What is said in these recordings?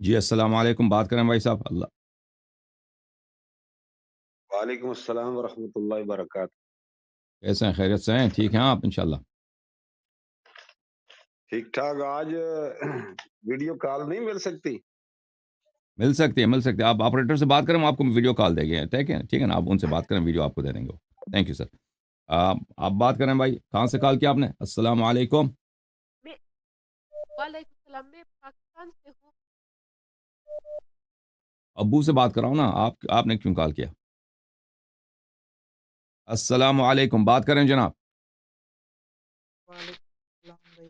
جی अस्सलाम वालेकुम, बात करें भाई साहब। अल्लाह, वालेकुम अस्सलाम वरहमतुल्लाहि वबरकातुहू। कैसे हैं? खैरियत से हैं? ठीक हैं आप इंशाल्लाह? ठीक-ठाक आज वीडियो कॉल नहीं मिल सकती? मिल सकती है, मिल सकती है। आप ऑपरेटर से बात करें, हम आपको वीडियो कॉल देंगे। ठीक है ना? आप उनसे बात करें, वीडियो आपको दे देंगे वो। Thank you sir. आप बात करें भाई, कहाँ से कॉल किया आपने? अस्सलाम वालेकुम। मैं वालेकुम सलाम, मैं पाकिस्तान से हूँ। अब्बू से बात कर रहा हूँ ना, आपने क्यों कॉल किया? अस्सलाम वालेकुम, बात करें जनाब। वालेकुम सलाम भाई, क्या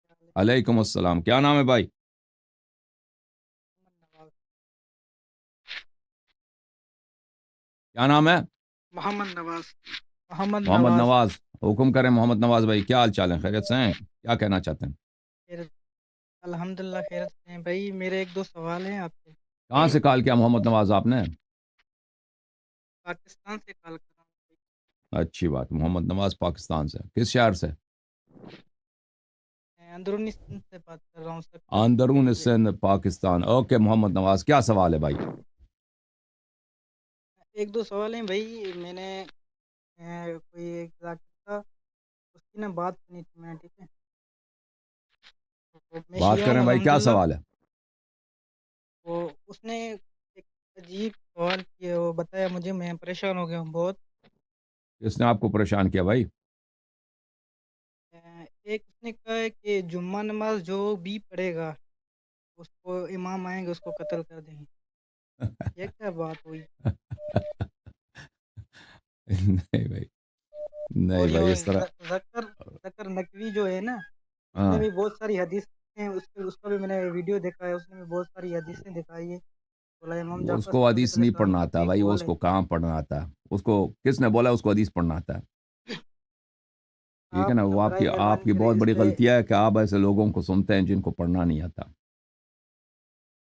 हाल है? अलैकुम अस्सलाम, क्या नाम है भाई? मोहम्मद नवाज। क्या नाम है? मोहम्मद नवाज। मोहम्मद मोहम्मद नवाज। नवाज। हुक्म करें मोहम्मद नवाज भाई, क्या हाल चाल है? खैरियत से हैं? क्या कहना चाहते हैं? खैर, अल्हम्दुलिल्लाह खैरियत से हैं भाई। मेरे एक दो सवाल हैं आपसे। कहाँ से कॉल किया मोहम्मद नवाज आपने? पाकिस्तान से कॉल कर रहा हूँ अच्छी बात, मोहम्मद नवाज पाकिस्तान से, किस शहर से? भाई। मैं अंदरूनी सिंध से बात कर रहा हूँ सर। अंदरून सिंध पाकिस्तान। ओके मोहम्मद नवाज, क्या सवाल है भाई? एक दो सवाल हैं भाई। मैंने कोई एक डॉक्टर था, उसकी ना बात सुनी थी मैं, ठीक है? तो मैं बात शिया हूँ करें भाई, क्या अल्हम्दुलिल्लाह। सवाल है? वो उसने एक अजीब सवाल किया, वो बताया मुझे, मैं परेशान हो गया हूँ बहुत। किसने आपको परेशान किया भाई? एक उसने कहा है कि जुम्मा नमाज जो भी पढ़ेगा उसको इमाम आएंगे उसको कत्ल कर देंगे। ये क्या बात हुई? नहीं भाई, नहीं और जो भाई, इस तरह। जकर जकर नकवी जो है ना, उसने हाँ, भी बहुत सारी हदीसें, उसके उसका भी मैंने वीडियो देखा है, उसने भी बहुत सारी हदीसें दिखाई है। बोला इमाम जाफर उसको हदीस सादिक नहीं अलैहिस्सलाम पढ़ना का आता भी भाई, वो कौल है। उसको कहाँ पढ़ना आता है? उसको किसने बोला उसको हदीस पढ़ना आता है? ठीक है आप ना? वो बराए आपकी मेहरबानी आपकी करें बहुत इस बड़ी पे। गलती है कि आप ऐसे लोगों को सुनते हैं जिनको पढ़ना नहीं आता।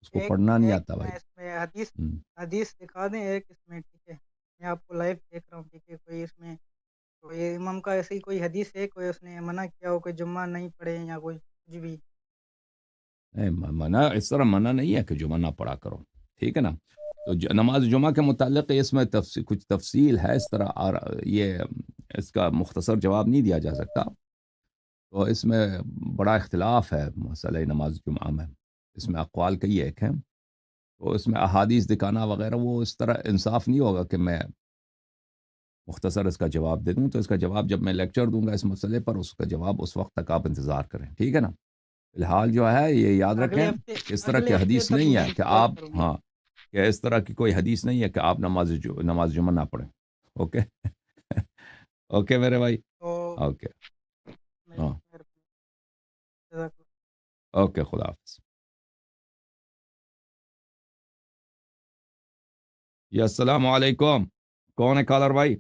उसको एक पढ़ना नहीं एक आता भाई। इसमें हदीस हम्म। हदीस दिखा दें एक इसमें, ठीक है? मैं आपको लाइव देख रहा हूँ, ठीक है? कोई इसमें, तो ये इमाम का ऐसी कोई हदीस है, कोई उसने मना किया हो, कोई जुम्मा नहीं पढ़े या कोई कुछ भी? नहीं, मना इस तरह मना नहीं है कि जुमा ना पढ़ा करो। ठीक है ना? तो नमाज जुमा के मुतालिक इसमें कुछ तफसील है इस तरह, और ये इसका मुख्तसर जवाब नहीं दिया जा सकता। तो इसमें बड़ा इख्तिलाफ है मसला नमाज जुमा में। इसमें अक़वाल कई एक हैं। तो इसमें अहादीस दिखाना वगैरह, वो इस तरह इंसाफ नहीं होगा कि मैं मुख्तसर इसका जवाब दे दूँ। तो इसका जवाब जब मैं लेक्चर दूंगा इस मसले पर, उसका जवाब उस वक्त तक आप इंतज़ार करें। ठीक है ना? फिलहाल जो है ये याद रखें, इस तरह की अगले हफ्ते हदीस तक नहीं मैं है कि इंतजार आप, करूंगा। हाँ, कि इस तरह की कोई हदीस नहीं है कि आप नमाज जुमा ना पढ़ें। ओके। ओके मेरे भाई। तो ओके। मेरे हाँ। मेरे जज़ाकल्लाह। ओके, खुदा हाफिज़। जी अस्सलाम वालेकुम, कौन है कॉलर भाई?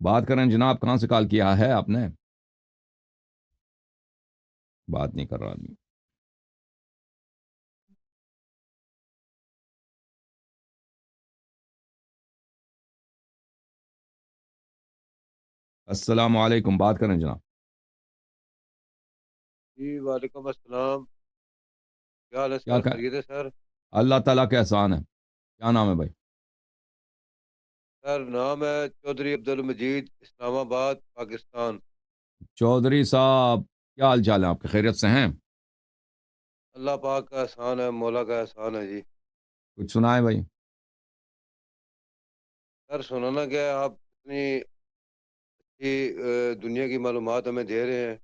बात करें जनाब, कहाँ से कॉल किया है आपने? बात नहीं कर रहा आदमी। अस्सलाम वालेकुम, बात करें जनाब। जी वालेकुम अस्सलाम। क्या हाल है क्या सर? कर, खैरियत है सर? अल्लाह ताला के एहसान है। क्या नाम है भाई? सर नाम है चौधरी अब्दुल मजीद, इस्लामाबाद पाकिस्तान। चौधरी साहब, क्या हाल चाल है आपके? खैरियत से हैं? अल्लाह पाक का एहसान है, मौला का एहसान है जी। कुछ सुनाए भाई। सर सुनाना क्या है, आप इतनी अच्छी दुनिया की मालूमात हमें दे रहे हैं,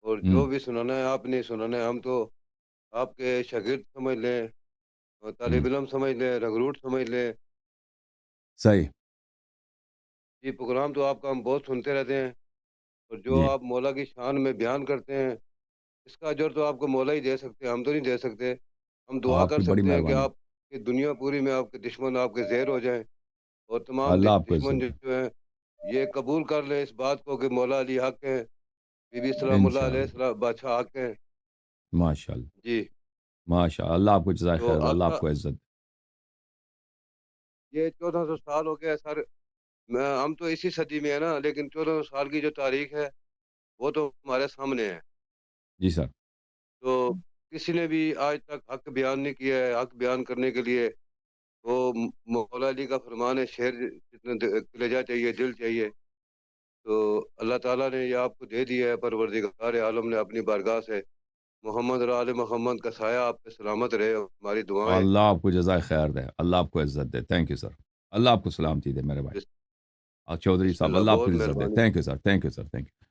और जो हम्म। भी सुनाना है आपने सुनाना है। हम तो आपके शागिर्द समझ लें, और तालिब हम्म। इल्म समझ लें, रंगरूट समझ लें। सही। जी प्रोग्राम तो आपका हम बहुत सुनते रहते हैं, और जो जी, आप मौला की शान में बयान करते हैं, इसका अजर तो आपको मौला ही दे सकते हैं, हम तो नहीं दे सकते। हम दुआ कर आपकी बड़ी सकते हैं कि मेहरबानी। आपकी दुनिया पूरी में आपके दुश्मन आपके ज़ेर हो जाएँ, और तमाम अल्लाह आपको दुश्मन इज्जत जो दे। जो हैं, ये कबूल कर लें इस बात को कि मौला अली हक़ हैं, बीबी सलामुल्लाह इंशाअल्लाह। अलैहिस्सलाम बादशाह हक़ हैं। माशाअल्लाह। जी, माशाअल्लाह, अल्लाह आपको जज़ाए तो खैर, अल्लाह आपका आपको इज्जत दे। ये 1400 साल हो गया सर। मैं हम तो इसी सदी में हैं ना, लेकिन 1400 साल की जो तारीख़ है, वो तो हमारे सामने है। جی سر. تو کسی نے بھی آج تک حق بیان نہیں کیا ہے. حق بیان کرنے کے لیے وہ مولا علی کا فرمان ہے، شیر جتنا کلیجہ چاہیے، دل چاہیے. تو اللہ تعالیٰ نے یہ آپ کو دے دیا ہے. پروردگار عالم نے اپنی بارگاہ سے محمد اور آل محمد کا سایہ آپ پہ سلامت رہے. ہماری دعائیں. اللہ آپ کو جزائے خیر دے، اللہ آپ کو عزت دے. Thank you sir. اللہ آپ کو سلامتی دے میرے بھائی. بس چودھری بسم صاحب، اللہ، اللہ آپ کو بہت عزت دے. مہربانی. Thank you sir, thank you sir, thank you.